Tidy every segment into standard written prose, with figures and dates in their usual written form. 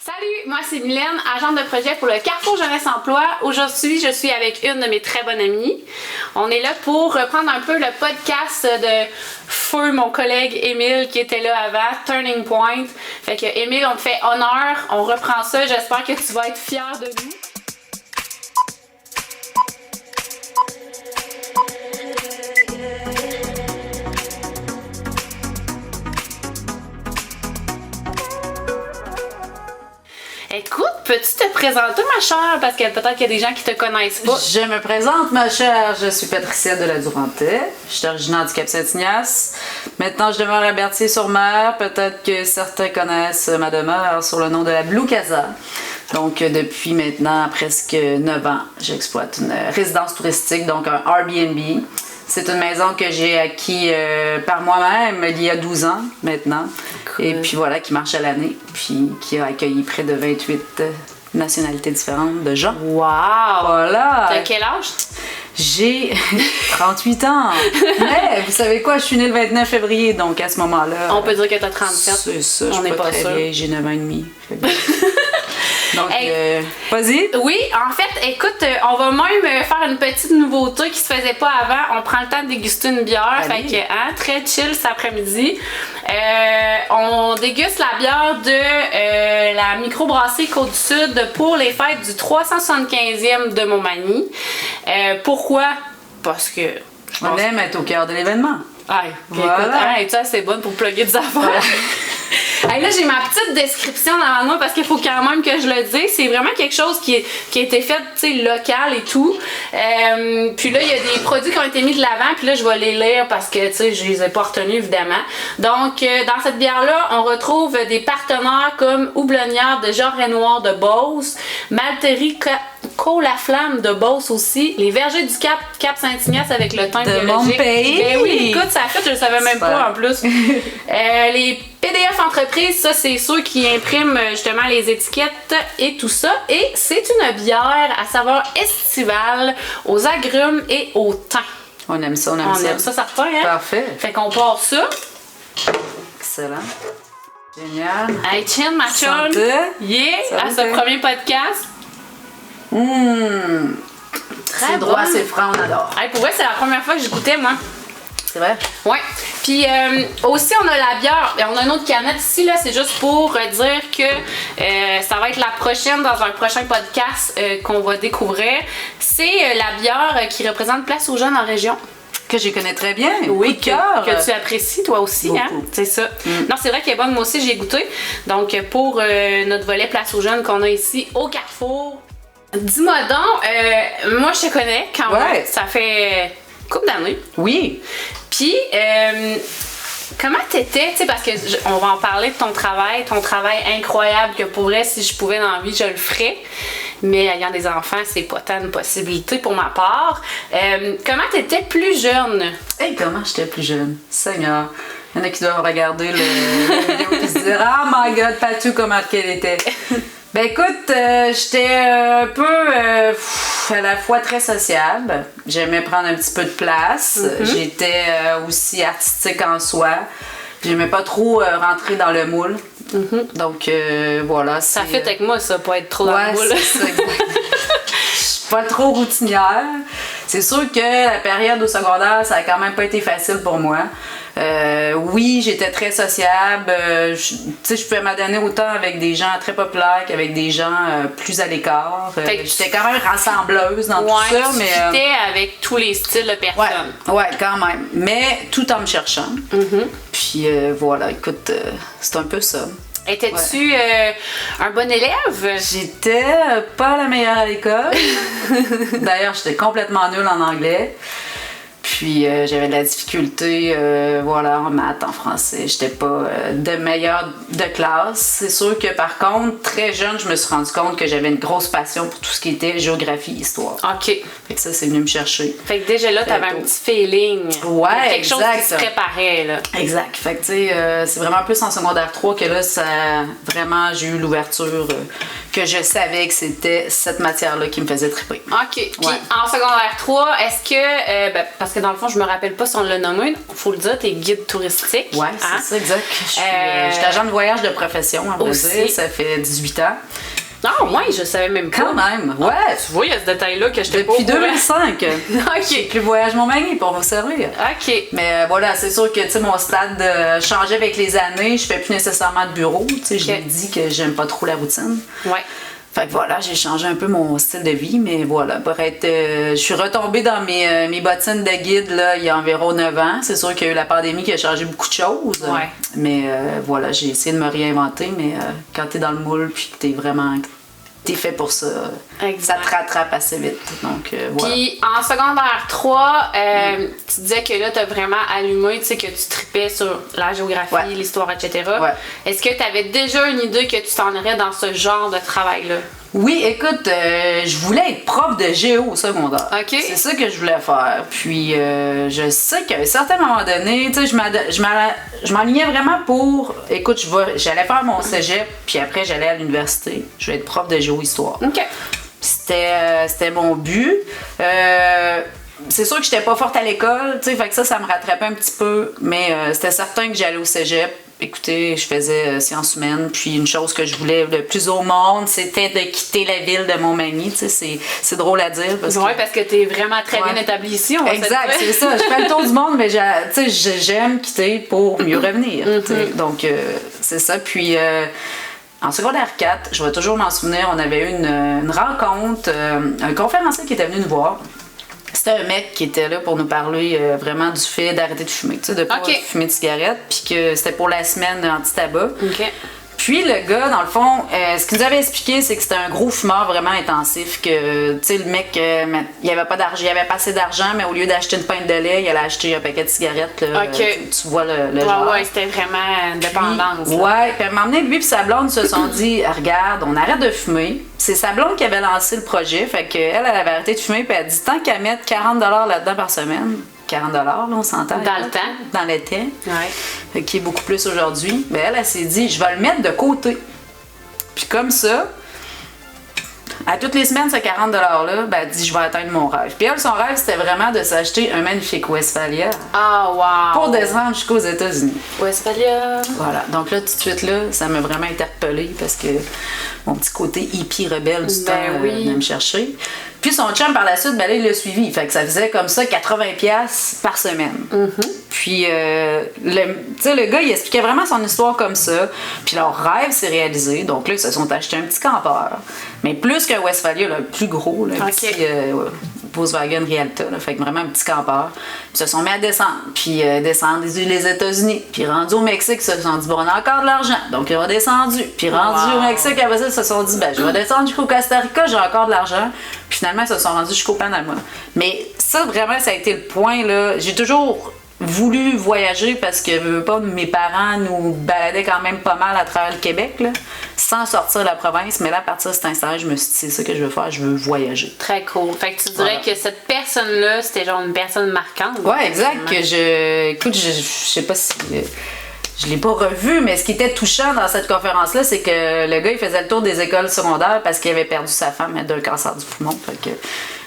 Salut, moi c'est Mylène, agente de projet pour le Carrefour Jeunesse Emploi. Aujourd'hui, je suis avec une de mes très bonnes amies. On est là pour reprendre un peu le podcast de Feu, mon collègue Émile qui était là avant, Turning Point. Fait que Émile, on te fait honneur, on reprend ça. J'espère que tu vas être fier de nous. Écoute, peux-tu te présenter, ma chère? Parce que peut-être qu'il y a des gens qui te connaissent pas. Je me présente, ma chère. Je suis Patricia de la Durantais. Je suis originaire du Cap-Saint-Ignace. Maintenant, je demeure à Berthier-sur-Mer. Peut-être que certains connaissent ma demeure sur le nom de la Blue Casa. Donc, depuis maintenant presque 9 ans, j'exploite une résidence touristique, donc un Airbnb. C'est une maison que j'ai acquis par moi-même il y a 12 ans maintenant. Cool. Et puis voilà, qui marche à l'année. Puis qui a accueilli près de 28 nationalités différentes de gens. Wow! Voilà! T'as quel âge? J'ai 38 ans. Mais vous savez quoi, je suis née le 29 février, donc à ce moment-là... On peut dire que t'as 37. C'est ça, on je suis pas très sûr. vieille, j'ai 9 ans et demi. Donc, hey, vas-y. Oui, en fait, écoute, on va même faire une petite nouveauté qui se faisait pas avant. On prend le temps de déguster une bière. Allez. Fait que, très chill cet après-midi. On déguste la bière de la microbrasserie Côte-du-Sud pour les fêtes du 375e de Montmagny. Pourquoi? Parce que... On aime être au cœur de l'événement. Hey, voilà. Écoute, hey, ça c'est bonne pour plugger des affaires. Hey, là, j'ai ma petite description devant moi parce qu'il faut quand même que je le dise. C'est vraiment quelque chose qui a été fait, tu sais, local et tout. Puis là, il y a des produits qui ont été mis de l'avant. Puis là, je vais les lire parce que, tu sais, je les ai pas retenus, évidemment. Donc, dans cette bière-là, on retrouve des partenaires comme Houblonnière de Jean Renoir de Beauce, Malterie Côte la Flamme de Beauce aussi, les Vergers du Cap-Saint-Ignace avec le thym de biologique. Mon pays. Ben oui, écoute, ça a fait, je le savais même super. pas en plus. Les PDF Entreprises, ça c'est ceux qui impriment justement les étiquettes et tout ça. Et c'est une bière à saveur estivale, aux agrumes et au thym. On aime ça, on aime ça. On aime ça, certain, hein? Parfait. Fait qu'on part ça. Excellent. Génial. Hey, chin, ma chum. Santé. Yeah, à ce Santé. premier podcast. C'est droit, c'est franc, on adore. Hey, pour vrai, c'est la première fois que je goûtais, moi. C'est vrai? Ouais. Puis aussi, on a la bière. On a une autre canette ici, là. C'est juste pour dire que ça va être la prochaine dans un prochain podcast qu'on va découvrir. C'est la bière qui représente Place aux Jeunes en région. Que je connais très bien. Oui, Coup de cœur. que tu apprécies toi aussi, hein? C'est ça. Non, c'est vrai qu'elle est bonne, moi aussi j'ai goûté. Donc pour notre volet Place aux Jeunes qu'on a ici au Carrefour. Dis-moi donc, moi je te connais quand même. Ça fait une couple d'années. Oui. Puis comment t'étais, tu sais, parce que on va en parler de ton travail incroyable que pour vrai, si je pouvais dans la vie, je le ferais. Mais ayant des enfants, c'est pas tant une possibilité pour ma part. Comment t'étais plus jeune? Hey, comment j'étais plus jeune? Seigneur. Il y en a qui doivent regarder le vidéo et se dire « Oh my God, Patou, comment qu'elle était! » Ben écoute, j'étais un peu à la fois très sociable. J'aimais prendre un petit peu de place. J'étais aussi artistique en soi. J'aimais pas trop rentrer dans le moule. Donc voilà. Ça fait avec moi, ça, pas être trop dans le moule. C'est ça, je suis pas trop routinière. C'est sûr que la période au secondaire, ça a quand même pas été facile pour moi. Oui, j'étais très sociable. Je pouvais m'adonner autant avec des gens très populaires qu'avec des gens plus à l'écart. J'étais quand même rassembleuse dans tout ça. Mais tu fitais avec tous les styles de personnes. Ouais, quand même. Mais tout en me cherchant. Puis voilà, écoute, c'est un peu ça. Étais-tu un bon élève? J'étais pas la meilleure à l'école. D'ailleurs, j'étais complètement nulle en anglais. Puis j'avais de la difficulté en maths, en français. J'étais pas de meilleure de classe. C'est sûr que par contre, très jeune, je me suis rendu compte que j'avais une grosse passion pour tout ce qui était géographie, histoire. OK. Fait que ça, c'est venu me chercher. Fait que déjà là, t'avais un petit feeling. Ouais, quelque chose qui se préparait, là. Exact. Fait que tu sais, c'est vraiment plus en secondaire 3 que là, j'ai eu l'ouverture que que je savais que c'était cette matière-là qui me faisait triper. OK. Puis en secondaire 3, est-ce que, parce que dans le fond, je me rappelle pas si on l'a nommé, faut le dire, t'es guide touristique. Ouais, c'est ça, exact. Je suis agent de voyage de profession, à vrai dire. Ça fait 18 ans. Ah, ouais, je savais même pas. Quand même, ouais. Tu vois, il y a ce détail-là que je t'ai pas Depuis 2005. OK. Puis Voyage Montmagny pour vous servir. OK. Mais voilà, c'est sûr que, tu sais, mon stade changeait avec les années. Je fais plus nécessairement de bureau. Tu sais, je l'ai dit que j'aime pas trop la routine. Ouais. Fait que voilà, j'ai changé un peu mon style de vie, mais voilà, pour être... je suis retombée dans mes bottines de guide, là, il y a environ 9 ans. C'est sûr qu'il y a eu la pandémie qui a changé beaucoup de choses. Ouais. Mais voilà, j'ai essayé de me réinventer, mais quand t'es dans le moule, puis que t'es fait pour ça, ça te rattrape assez vite. Donc, voilà. Puis en secondaire 3, tu disais que là, t'as vraiment allumé, tu sais, que tu tripais sur la géographie, l'histoire, etc. Ouais. Est-ce que t'avais déjà une idée que tu t'en irais dans ce genre de travail-là? Oui, écoute, je voulais être prof de géo au secondaire. OK. C'est ça que je voulais faire. Puis, je sais qu'à un certain moment donné, tu sais, je m'alignais vraiment pour... Écoute, j'allais faire mon cégep, puis après, j'allais à l'université. Je vais être prof de géo-histoire. OK. C'était mon but. C'est sûr que j'étais pas forte à l'école, tu sais, fait que ça me rattrapait un petit peu. Mais c'était certain que j'allais au cégep. Écoutez, je faisais sciences humaines, puis une chose que je voulais le plus au monde, c'était de quitter la ville de Montmagny. Tu sais, c'est drôle à dire. Parce que t'es vraiment très bien établie ici, on va exact, c'est ça. Je fais le tour du monde, mais j'aime quitter pour mieux revenir. Donc, c'est ça. Puis, en secondaire 4, je vais toujours m'en souvenir, on avait eu une rencontre, un conférencier qui était venu nous voir. C'était un mec qui était là pour nous parler vraiment du fait d'arrêter de fumer, tu sais, de pas fumer de cigarettes, puis que c'était pour la semaine anti-tabac. OK. Puis le gars, dans le fond, ce qu'il nous avait expliqué, c'est que c'était un gros fumeur vraiment intensif, que, tu sais, le mec, il avait pas d'argent, il avait pas assez d'argent, mais au lieu d'acheter une pinte de lait, il allait acheter un paquet de cigarettes, là, tu vois le genre. Ouais, c'était vraiment dépendance. Ouais, puis à un moment donné, lui et sa blonde se sont dit, regarde, on arrête de fumer. C'est sa blonde qui avait lancé le projet, fait qu'elle avait arrêté de fumer, puis elle a dit, tant qu'à mettre 40$ là-dedans par semaine, 40$, là, on s'entend. Dans le temps. Dans l'été. Ouais. Qui est beaucoup plus aujourd'hui. Mais elle s'est dit, je vais le mettre de côté. Puis comme ça, à toutes les semaines, ce 40$-là, ben, elle dit, je vais atteindre mon rêve. Puis elle, son rêve, c'était vraiment de s'acheter un magnifique Westphalia. Ah, wow! Pour descendre jusqu'aux États-Unis. Westphalia! Voilà. Donc là, tout de suite, là, ça m'a vraiment interpellée parce que mon petit côté hippie rebelle du temps venait me chercher. Puis son chum, par la suite, ben là, il l'a suivi. Fait que ça faisait comme ça 80$ par semaine. Puis, le gars, il expliquait vraiment son histoire comme ça. Puis leur rêve s'est réalisé. Donc là, ils se sont achetés un petit campeur. Mais plus qu'un Westphalia, là, plus gros, là, un petit Volkswagen Rialta. Là, fait que vraiment un petit campeur. Ils se sont mis à descendre. Puis descendre les États-Unis. Puis rendu au Mexique, ils se sont dit, bon, on a encore de l'argent. Donc, ils ont redescendu. Puis rendu au Mexique, après ça, ils se sont dit, ben, je vais descendre jusqu'au Costa Rica, j'ai encore de l'argent. Puis finalement, ils se sont rendus jusqu'au Panama. Mais ça, vraiment, ça a été le point, là. J'ai toujours voulu voyager parce que, veux pas, mes parents nous baladaient quand même pas mal à travers le Québec, là, sans sortir de la province. Mais là, à partir de cet instant, je me suis dit, c'est ça que je veux faire, je veux voyager. Très cool. Fait que tu dirais que cette personne-là, c'était genre une personne marquante. Ouais, exact. Écoute, je sais pas si... Je l'ai pas revu, mais ce qui était touchant dans cette conférence-là, c'est que le gars, il faisait le tour des écoles secondaires parce qu'il avait perdu sa femme d'un cancer du poumon. Fait que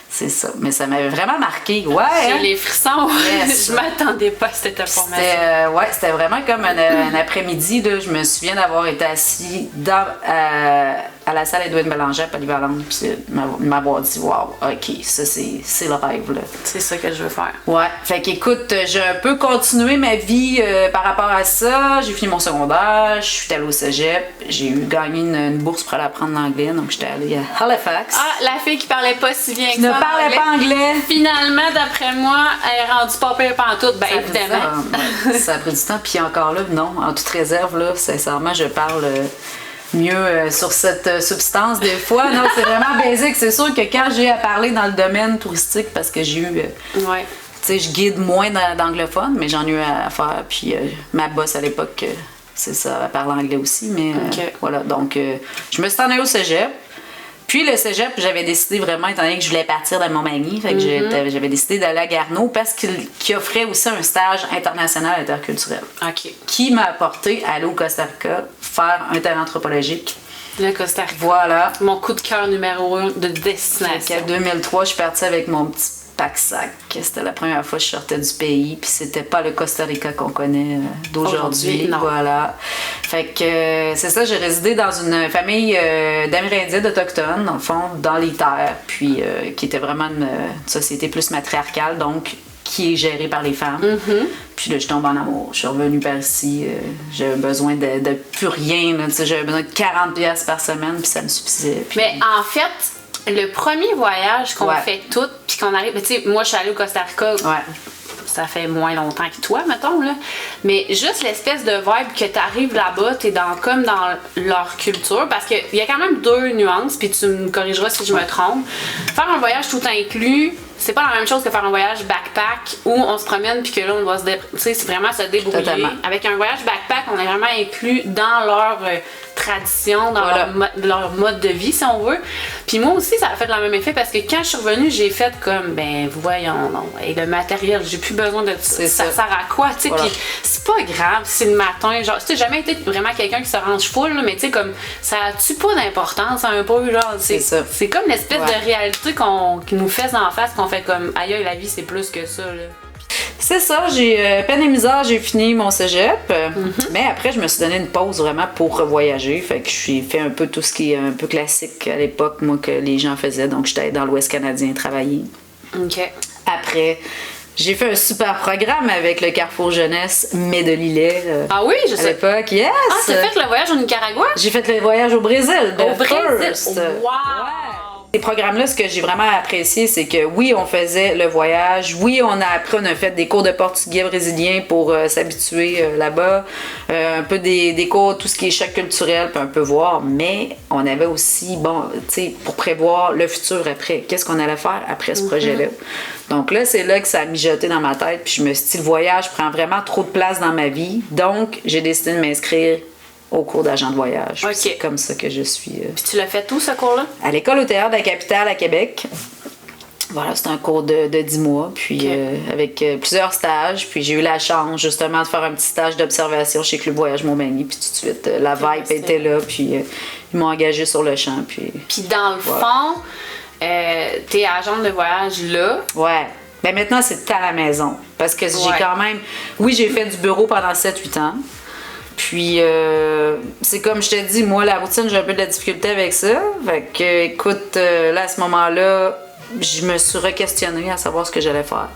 c'est ça. Mais ça m'avait vraiment marqué. Ouais. J'ai les frissons. Yes. Je m'attendais pas à cette information. C'était vraiment comme un après-midi. Là, je me souviens d'avoir été assis à la salle Edwin Bélanger à Polyvalente, puis m'avoir dit, wow, ok, ça c'est le rêve. Là. C'est ça que je veux faire. Ouais. Fait qu'écoute, j'ai un peu continué ma vie par rapport à ça. J'ai fini mon secondaire, je suis allée au cégep, j'ai gagné une bourse pour aller apprendre l'anglais, donc j'étais allée à Halifax. Ah, la fille qui parlait pas si bien que ça. Ne parlait pas anglais. Finalement, d'après moi, elle est rendue pas pire pantoute, ben évidemment. Ça a pris du temps, puis encore là, non, en toute réserve, là, sincèrement, je parle mieux sur cette substance des fois. Non, c'est vraiment basique. C'est sûr que quand j'ai à parler dans le domaine touristique, parce que j'ai eu... Tu sais, je guide moins d'anglophones, mais j'en ai eu à faire, puis ma boss à l'époque, c'est ça, elle parle anglais aussi, mais voilà. Donc, je me suis en allée au cégep. Puis le cégep, j'avais décidé vraiment, étant donné que je voulais partir de Montmagny, fait que j'avais décidé d'aller à Garneau parce qu'il offrait aussi un stage international interculturel. OK. Qui m'a apporté à aller au Costa Rica faire un terrain anthropologique. Le Costa Rica. Voilà. Mon coup de cœur numéro 1 de destination. En 2003, je suis partie avec mon petit pack-sac. C'était la première fois que je sortais du pays, puis c'était pas le Costa Rica qu'on connaît d'aujourd'hui. Non. Voilà. Fait que c'est ça, j'ai résidé dans une famille d'Amérindiens autochtones, dans le fond, dans les terres, puis qui était vraiment une société plus matriarcale, donc qui est gérée par les femmes. Mm-hmm. Puis là, je tombe en amour. Je suis revenue par ici. J'avais besoin de plus rien. Là, j'avais besoin de 40$ par semaine, puis ça me suffisait. Puis... Mais en fait, le premier voyage qu'on Ouais. fait toutes, puis qu'on arrive... Tu sais, moi, je suis allée au Costa Rica... Ouais. Ça fait moins longtemps que toi, mettons, là. Mais juste l'espèce de vibe que t'arrives là-bas, t'es comme dans leur culture, parce qu'il y a quand même deux nuances, puis tu me corrigeras si je me trompe. Faire un voyage tout inclus, c'est pas la même chose que faire un voyage backpack où on se promène puis que là on va tu sais, c'est vraiment se débrouiller. Totalement. Avec un voyage backpack, on est vraiment inclus dans leur tradition, dans Voilà. leur mode de vie, si on veut. Puis moi aussi, ça a fait le même effet parce que quand je suis revenue, j'ai fait comme, ben voyons, non, et le matériel, j'ai plus besoin de ça. C'est Ça ça. sert à quoi, tu sais? Voilà. Puis c'est pas grave, c'est le matin, genre, tu sais, jamais été vraiment quelqu'un qui se range full, là, mais tu sais, comme, ça a-tu pas d'importance un peu, genre, C'est ça. c'est comme l'espèce Ouais. de réalité qui nous fait en face, qu'on fait comme, aïe, la vie, c'est plus que ça, là. C'est ça, j'ai peine et misère, j'ai fini mon cégep. Mais après, je me suis donné une pause vraiment pour voyager. Fait que j'ai fait un peu tout ce qui est un peu classique à l'époque, moi, que les gens faisaient. Donc, j'étais dans l'Ouest canadien travailler. OK. Après, j'ai fait un super programme avec le Carrefour Jeunesse Medellillet Ah oui, je à sais. l'époque. Yes! Ah, tu as fait le voyage au Nicaragua? J'ai fait le voyage au Brésil. Au Brésil? First. Wow! Ces programmes-là, ce que j'ai vraiment apprécié, c'est que oui, on faisait le voyage, oui, on a fait des cours de portugais brésilien pour s'habituer là-bas, un peu des cours, tout ce qui est choc culturel, puis un peu voir, mais on avait aussi, bon, tu sais, pour prévoir le futur après, qu'est-ce qu'on allait faire après ce projet-là. Donc là, c'est là que ça a mijoté dans ma tête, puis je me suis dit, le voyage prend vraiment trop de place dans ma vie, donc j'ai décidé de m'inscrire au cours d'agent de voyage. Ok. C'est comme ça que je suis... Puis tu l'as fait où, ce cours-là? à l'école au théâtre de la capitale à Québec. Voilà, c'était un cours de 10 mois, puis avec plusieurs stages. Puis j'ai eu la chance justement de faire un petit stage d'observation chez Club Voyage Montmagny. Puis tout de suite, la vibe était là, puis ils m'ont engagé sur le champ. Puis dans le fond, t'es agente de voyage là. ouais. Ben maintenant, c'est à la maison. Parce que j'ai quand même... Oui, j'ai fait du bureau pendant 7-8 ans. Puis, c'est comme je te dis, moi, la routine, j'ai un peu de la difficulté avec ça. Fait que, écoute, là, à ce moment-là, je me suis re-questionnée à savoir ce que j'allais faire.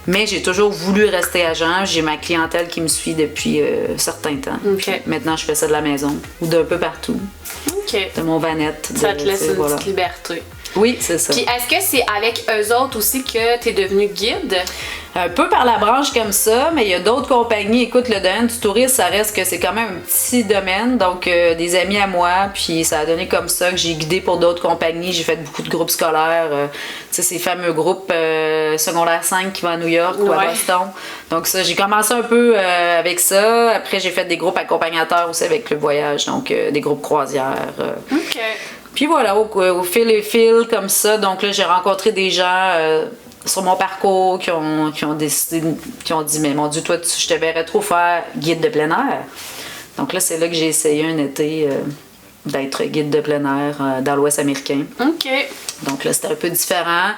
Mais j'ai toujours voulu rester agent. J'ai ma clientèle qui me suit depuis un certain temps. OK. Maintenant, je fais ça de la maison ou d'un peu partout. OK. De mon vanette. Ça te laisse une voilà. petite liberté. Oui, c'est ça. Puis est-ce que c'est avec eux autres aussi que t'es devenue guide? Un peu par la branche comme ça, mais il y a d'autres compagnies. Écoute, le domaine du tourisme, ça reste que c'est quand même un petit domaine. Donc, des amis à moi, puis ça a donné comme ça que j'ai guidé pour d'autres compagnies. J'ai fait beaucoup de groupes scolaires. Tu sais, ces fameux groupes secondaire 5 qui vont à New York ou à Ouais. Boston. Donc, ça, j'ai commencé un peu avec ça. Après, j'ai fait des groupes accompagnateurs aussi avec le voyage. Donc, des groupes croisières. OK. Puis voilà, au fil et fil comme ça, donc là j'ai rencontré des gens sur mon parcours qui ont décidé, qui ont dit mais mon Dieu, toi je te verrais trop faire guide de plein air. Donc là c'est là que j'ai essayé un été d'être guide de plein air dans l'Ouest américain. OK. Donc là, c'était un peu différent.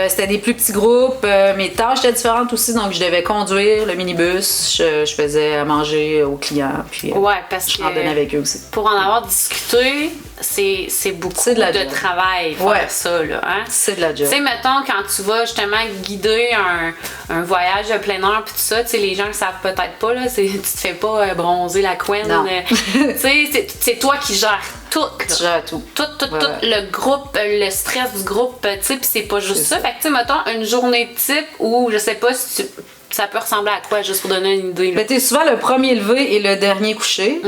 C'était des plus petits groupes. Mes tâches étaient différentes aussi. Donc, je devais conduire le minibus. Je faisais à manger aux clients. Puis, Ouais, parce je que randonnais avec eux aussi. pour en avoir discuté, c'est beaucoup C'est de la job. travail faire Ouais. ça, là. Hein? C'est de la job. Tu sais, mettons, quand tu vas justement guider un voyage de plein air pis tout ça, tu sais, les gens le savent peut-être pas, là, tu te fais pas bronzer la couenne. Non. Tu sais, c'est toi qui gères tout. là. Tu gères tout. Tout, Voilà. le groupe, le stress du groupe, tu sais, pis c'est pas juste ça. Fait que, tu sais, mettons, une journée type où, je sais pas si ça peut ressembler à quoi, juste pour donner une idée. Là. Ben, t'es souvent le premier levé et le dernier couché.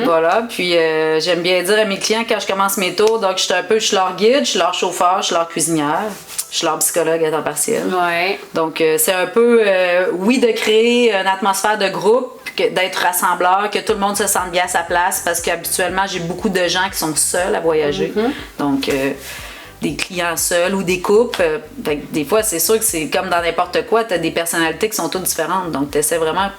Voilà. Puis j'aime bien dire à mes clients quand je commence mes tours, donc je suis leur guide, je suis leur chauffeur, je suis leur cuisinière, je suis leur psychologue à temps partiel. Ouais. Donc c'est un peu, oui, de créer une atmosphère de groupe, d'être rassembleur, que tout le monde se sente bien à sa place, parce qu'habituellement, j'ai beaucoup de gens qui sont seuls à voyager. Donc, des clients seuls ou des couples. Fait que des fois, c'est sûr que c'est comme dans n'importe quoi, tu as des personnalités qui sont toutes différentes. Donc, tu essaies vraiment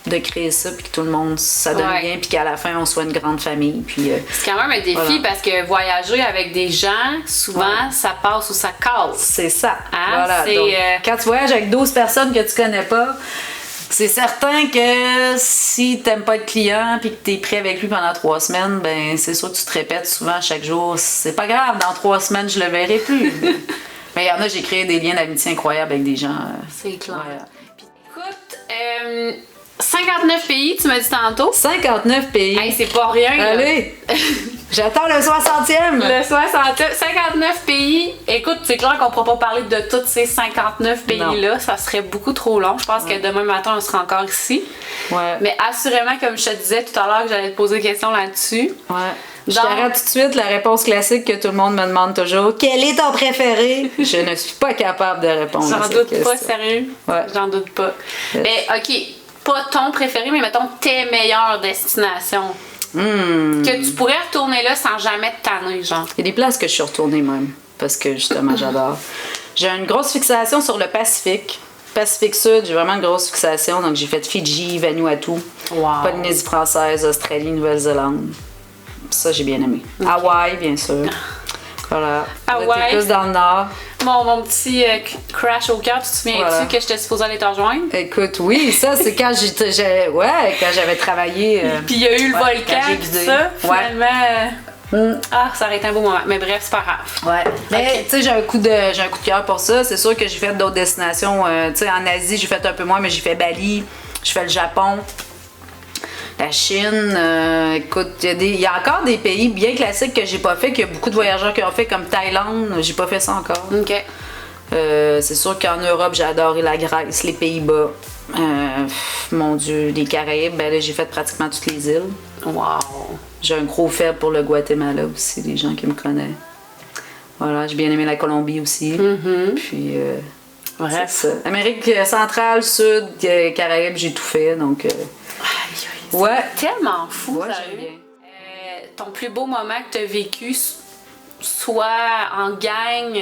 de créer ça, puis que tout le monde, ça donne bien, puis qu'à la fin, on soit une grande famille. Puis, c'est quand même un défi parce que voyager avec des gens, souvent, ça passe ou ça casse. C'est ça. Hein? Voilà. Donc, quand tu voyages avec 12 personnes que tu connais pas, c'est certain que si t'aimes pas le client puis que t'es prêt avec lui pendant 3 semaines, ben c'est sûr que tu te répètes souvent chaque jour. C'est pas grave, dans 3 semaines, je le verrai plus. Mais il y en a, j'ai créé des liens d'amitié incroyables avec des gens. C'est clair. Puis, écoute, 59 pays, tu m'as dit tantôt. 59 pays. Hey, c'est pas rien. Allez! J'attends le 60e! Le 60e. 59 pays. Écoute, c'est clair qu'on ne pourra pas parler de tous ces 59 pays-là. Ça serait beaucoup trop long. Je pense que demain matin, on sera encore ici. Ouais. Mais assurément, comme je te disais tout à l'heure, que j'allais te poser des questions là-dessus. Ouais. Je t'arrête tout de suite la réponse classique que tout le monde me demande toujours. Quel est ton préféré? Je ne suis pas capable de répondre à cette question. J'en doute pas, sérieux? Ouais. J'en doute pas. Mais OK, pas ton préféré, mais mettons tes meilleures destinations. Que tu pourrais retourner là sans jamais te tanner, genre. Il y a des places que je suis retournée même, parce que justement, j'adore. J'ai une grosse fixation sur le Pacifique. Pacifique Sud, j'ai vraiment une grosse fixation. Donc, j'ai fait Fidji, Vanuatu, Polynésie française, Australie, Nouvelle-Zélande. Ça, j'ai bien aimé. Okay. Hawaï, bien sûr. Voilà. Hawaï. Plus dans le nord. Mon petit crash au cœur, tu te souviens-tu que j'étais supposée aller te rejoindre? Écoute, oui, ça, c'est quand quand j'avais travaillé. Puis il y a eu le volcan, tout ça. Finalement, ça aurait été un beau moment. Mais bref, c'est pas grave. Ouais. Mais, tu sais, j'ai un coup de cœur pour ça. C'est sûr que j'ai fait d'autres destinations. Tu sais, en Asie, j'ai fait un peu moins, mais j'ai fait Bali, j'ai fait le Japon. La Chine, écoute, il y a encore des pays bien classiques que j'ai pas fait, qu'il y a beaucoup de voyageurs qui ont fait, comme Thaïlande, j'ai pas fait ça encore. OK. C'est sûr qu'en Europe, j'ai adoré la Grèce, les Pays-Bas, mon Dieu, les Caraïbes, ben là, j'ai fait pratiquement toutes les îles. Wow! J'ai un gros faible pour le Guatemala aussi, les gens qui me connaissent. Voilà, j'ai bien aimé la Colombie aussi. Puis, bref. C'est ça. Amérique centrale, Sud, Caraïbes, j'ai tout fait, donc... C'est tellement fou, ouais, ça. Ton plus beau moment que tu as vécu, soit en gang, tu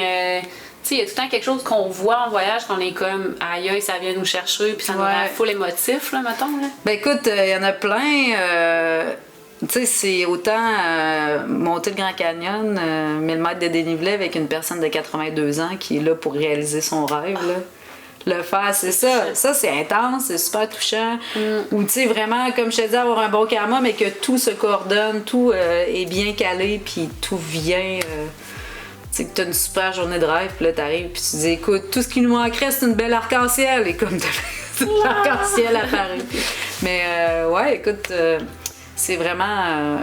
sais, il y a tout le temps quelque chose qu'on voit en voyage, qu'on est comme aïe aïe, ça vient nous chercher, puis ça nous rend full émotif, là, mettons. Là. Ben écoute, il y en a plein. Tu sais, c'est autant monter le Grand Canyon, 1000 mètres de dénivelé avec une personne de 82 ans qui est là pour réaliser son rêve, là. Le faire, c'est ça. Ça, c'est intense, c'est super touchant. Ou, tu sais, vraiment, comme je te dis, avoir un bon karma, mais que tout se coordonne, tout est bien calé, puis tout vient. Tu sais, que t'as une super journée de rêve, puis là, t'arrives, puis tu dis, écoute, tout ce qui nous manquerait, c'est une belle arc-en-ciel. Et comme l'arc-en-ciel apparaît. Mais, ouais, écoute, c'est vraiment.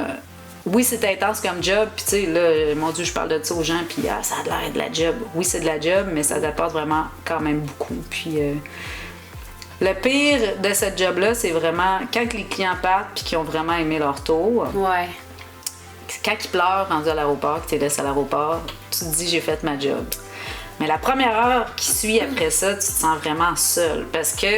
Oui, c'est intense comme job, puis tu sais, là, mon Dieu, je parle de ça aux gens, puis ça a l'air de la job. Oui, c'est de la job, mais ça t'apporte vraiment quand même beaucoup. Puis le pire de cette job-là, c'est vraiment quand les clients partent puis qu'ils ont vraiment aimé leur tour. Ouais. Quand ils pleurent rendus à l'aéroport, que tu les laisses à l'aéroport, tu te dis j'ai fait ma job. Mais la première heure qui suit après ça, tu te sens vraiment seul, parce que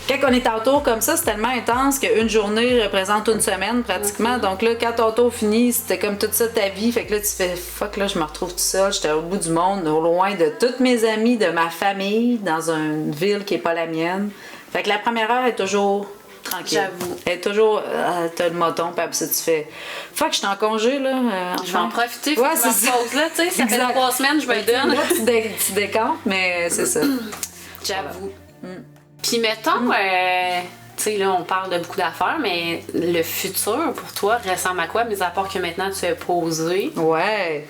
quand on est en tour comme ça, c'est tellement intense qu'une journée représente une semaine pratiquement. Donc là, quand ton tour finit, c'était comme toute ça ta vie. Fait que là, tu fais fuck, là, je me retrouve tout seul. J'étais au bout du monde, au loin de tous mes amis, de ma famille, dans une ville qui est pas la mienne. Fait que la première heure est toujours tranquille. J'avoue. Elle est toujours, t'as le moton, puis après ça, tu fais fuck, je suis en congé, là. Je vais en profiter, ouais, c'est ma pause, là, tu sais. Ça fait 3 semaines, je me le donne. Là, tu décomptes, mais c'est ça. J'avoue. Puis mettons, tu sais, là, on parle de beaucoup d'affaires, mais le futur, pour toi, ressemble à quoi, mis à part que maintenant tu es posé? Ouais.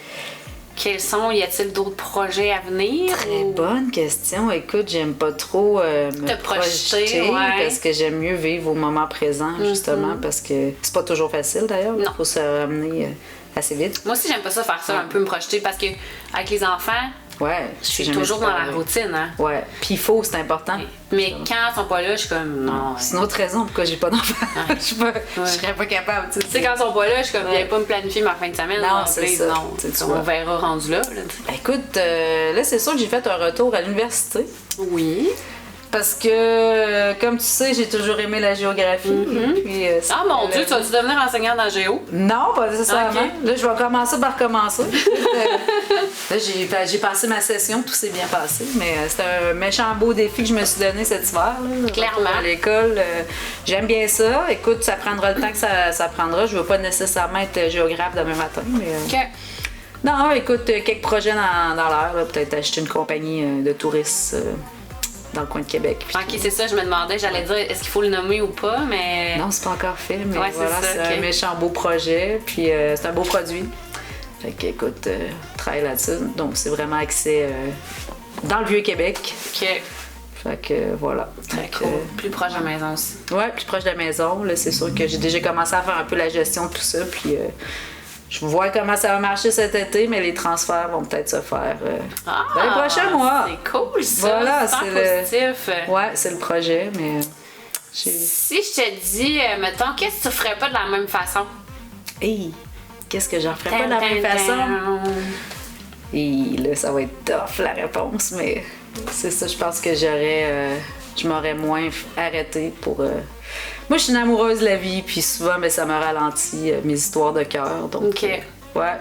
Quels sont, y a-t-il d'autres projets à venir? Très bonne question. Écoute, j'aime pas trop me projeter parce que j'aime mieux vivre au moment présent, justement, parce que c'est pas toujours facile, d'ailleurs. Il faut se ramener assez vite. Moi aussi, j'aime pas ça, faire ça, un peu me projeter, parce que avec les enfants... Ouais, je suis toujours dans la routine, hein. Ouais, puis il faut, c'est important. Mais quand ils sont pas là, je suis comme non. C'est une autre raison pourquoi j'ai pas d'enfant. Je serais pas capable, tu sais. Quand ils sont pas là, je suis comme viens pas me planifier ma fin de semaine. Non, c'est ça. On verra rendu là. Écoute, là, c'est sûr que j'ai fait un retour à l'université. Oui. parce que, comme tu sais, j'ai toujours aimé la géographie. Puis, Ah mon Dieu, tu vas-tu devenir enseignante en géo? Non, pas nécessairement. Ok. Là, je vais commencer par commencer. Là, j'ai passé ma session, tout s'est bien passé. Mais c'était un méchant beau défi que je me suis donné cet hiver. Là, Clairement. à l'école, j'aime bien ça. Écoute, ça prendra le temps que ça prendra. Je veux pas nécessairement être géographe demain matin. Mais, OK. non, écoute, quelques projets dans l'air. là. Peut-être acheter une compagnie de touristes dans le coin de Québec. Puis OK, c'est ça, je me demandais, j'allais dire, est-ce qu'il faut le nommer ou pas, mais... non, c'est pas encore fait, mais Ouais, voilà, c'est ça, c'est ok. un méchant beau projet, puis c'est un beau produit. Fait que, écoute, travaille là-dessus. Donc, c'est vraiment axé dans le Vieux-Québec. OK, Fait que, voilà. très Fait que, cool. Plus proche de la maison aussi. ouais, plus proche de la maison. Là, c'est sûr que j'ai déjà commencé à faire un peu la gestion de tout ça, puis je vois comment ça va marcher cet été, mais les transferts vont peut-être se faire dans les prochains mois. C'est cool, ça. Voilà, super c'est positif. Ouais, c'est le projet, mais j'ai... Si je te dis, mettons, qu'est-ce que tu ferais pas de la même façon? Hey! Qu'est-ce que j'en ferais pas de la même façon? Et là, ça va être tough la réponse, mais c'est ça, je pense que je m'aurais moins arrêté pour. Moi, je suis une amoureuse de la vie, puis souvent, mais ça me ralentit mes histoires de cœur. Donc, OK. ouais,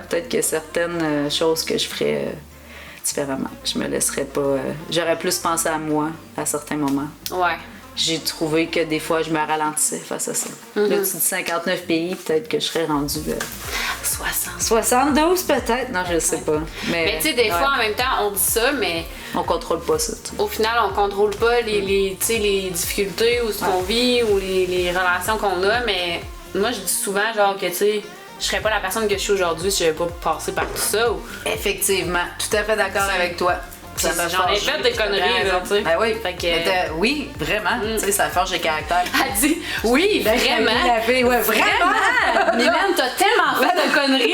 peut-être que certaines choses que je ferais différemment. Je me laisserais pas. J'aurais plus pensé à moi à certains moments. Ouais. J'ai trouvé que des fois, je me ralentissais face à ça. Là, tu dis 59 pays, peut-être que je serais rendue 60. 72 peut-être. Non, je sais pas. Mais tu sais, des ouais, fois, en même temps, on dit ça, mais on contrôle pas ça. tu sais. au final, on contrôle pas les difficultés ou ce qu'on vit ou les relations qu'on a, mais moi, je dis souvent, genre, que tu sais, je serais pas la personne que je suis aujourd'hui si j'avais pas passé par tout ça. Ou... Effectivement, tout à fait d'accord avec toi. Ça m'a J'en ai forgé, fait des t'as conneries, raison. là, tu sais. Ben oui, Fait que- mais oui, vraiment. Tu sais, ça forge le caractère. Elle dit, oui, vraiment. La fille, ouais, vraiment. Mylène, t'as tellement fait de conneries.